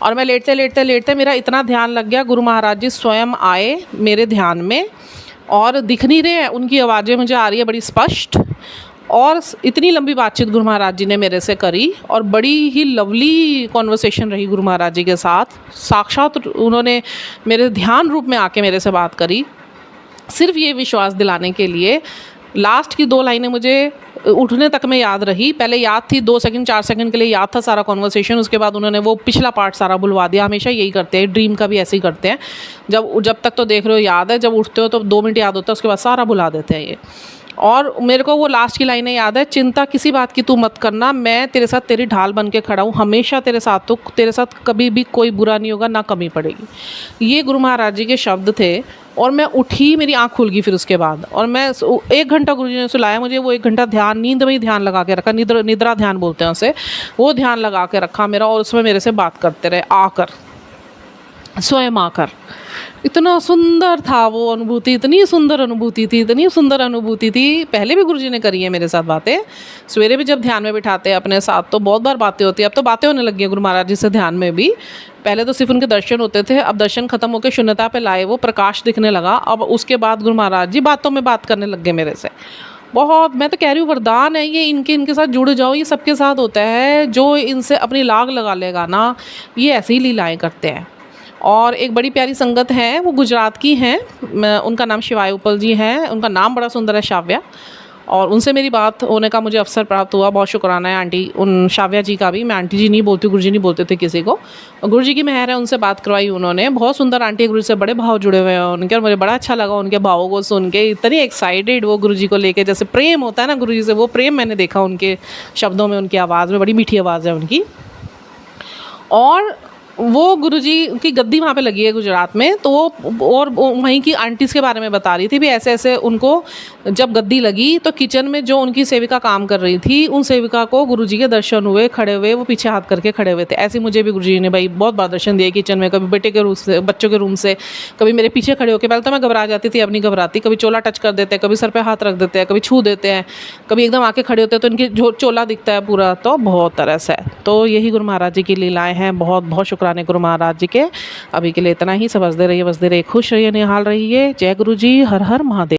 और मैं लेटते लेटते लेटते मेरा इतना ध्यान लग गया, गुरु महाराज जी स्वयं आए मेरे ध्यान में, और दिख नहीं रहे हैं, उनकी आवाज़ें मुझे आ रही है बड़ी स्पष्ट। और इतनी लंबी बातचीत गुरु महाराज जी ने मेरे से करी, और बड़ी ही लवली कॉन्वर्सेशन रही गुरु महाराज जी के साथ। साक्षात उन्होंने मेरे ध्यान रूप में आके मेरे से बात करी, सिर्फ ये विश्वास दिलाने के लिए। लास्ट की 2 लाइनें मुझे उठने तक में याद रही। पहले याद थी 2 सेकंड 4 सेकंड के लिए याद था सारा कॉन्वर्सेशन, उसके बाद उन्होंने वो पिछला पार्ट सारा बुलवा दिया। हमेशा यही करते हैं, ड्रीम का भी ऐसे ही करते हैं। जब तक तो देख रहे हो याद है, जब उठते हो तो 2 मिनट याद होता है, उसके बाद सारा बुला देते हैं ये। और मेरे को वो लास्ट की लाइनें याद है, चिंता किसी बात की तू मत करना, मैं तेरे साथ तेरी ढाल बन के खड़ा हूँ, हमेशा तेरे साथ, तो तेरे साथ कभी भी कोई बुरा नहीं होगा, ना कमी पड़ेगी। ये गुरु महाराज जी के शब्द थे। और मैं उठी, मेरी आँख खुल गई फिर उसके बाद, और मैं 1 घंटा गुरु जी ने सुलाया मुझे। वो 1 घंटा ध्यान, नींद में ही ध्यान लगा के रखा, निद्रा ध्यान बोलते हैं उसे, वो ध्यान लगा के रखा मेरा, और उसमें मेरे से बात करते रहे आकर, स्वयं आकर। इतना सुंदर था वो अनुभूति, इतनी सुंदर अनुभूति थी, इतनी सुंदर अनुभूति थी। पहले भी गुरुजी ने करी है मेरे साथ बातें, सवेरे भी जब ध्यान में बिठाते हैं अपने साथ तो बहुत बार बातें होती है। अब तो बातें होने लगी है गुरु महाराज जी से ध्यान में भी। पहले तो सिर्फ उनके दर्शन होते थे, अब दर्शन खत्म होकर शून्यता पे लाए, वो प्रकाश दिखने लगा। अब उसके बाद गुरु महाराज जी बातों में बात करने लग गए मेरे से। बहुत, मैं तो कह रही हूँ वरदान है ये, इनके साथ जुड़ जाओ, ये सबके साथ होता है। जो इनसे अपनी लाग लगा लेगा ना, ये ऐसी ही लीलाएँ करते हैं। और एक बड़ी प्यारी संगत है, वो गुजरात की हैं, उनका नाम शिवाय उपल जी हैं, उनका नाम बड़ा सुंदर है, शाव्या। और उनसे मेरी बात होने का मुझे अवसर प्राप्त हुआ, बहुत शुक्राना है आंटी, उन शाव्या जी का भी। मैं आंटी जी नहीं बोलती, गुरु जी नहीं बोलते थे किसी को, गुरु जी की मेहर है, उनसे बात करवाई उन्होंने। बहुत सुंदर आंटी, गुरु जी से बड़े भाव जुड़े हुए हैं उनके, और मुझे बड़ा अच्छा लगा उनके भावों को सुन के। इतनी एक्साइटेड वो गुरु जी को लेके, जैसे प्रेम होता है ना गुरु जी से, वो प्रेम मैंने देखा उनके शब्दों में, उनकी आवाज़ में, बड़ी मीठी आवाज़ है उनकी। और वो गुरुजी की गद्दी वहाँ पे लगी है गुजरात में, तो वो और वहीं की आंटीज़ के बारे में बता रही थी भी ऐसे ऐसे उनको जब गद्दी लगी तो किचन में जो उनकी सेविका काम कर रही थी, उन सेविका को गुरुजी के दर्शन हुए, खड़े हुए, वो पीछे हाथ करके खड़े हुए थे। ऐसे मुझे भी गुरुजी ने भाई बहुत बार दर्शन दिए किचन में, कभी बेटे के रूम से, बच्चों के रूम से, कभी मेरे पीछे खड़े होकर। पहले तो मैं घबरा जाती थी, अब नहीं घबराती। कभी चोला टच कर देते हैं, कभी सर पर हाथ रख देते हैं, कभी छू देते हैं, कभी एकदम आके खड़े होते हैं तो इनकी जो चोला दिखता है पूरा, तो बहुत तरह से। तो यही गुरु महाराज जी की लीलाएँ हैं। बहुत बहुत शुक्राने गुरु महाराज जी के। अभी के लिए इतना ही। सब हंसते रहिए, बसते रहिए, खुश रहिए, निहाल रहिए। जय गुरु जी, हर हर महादेव।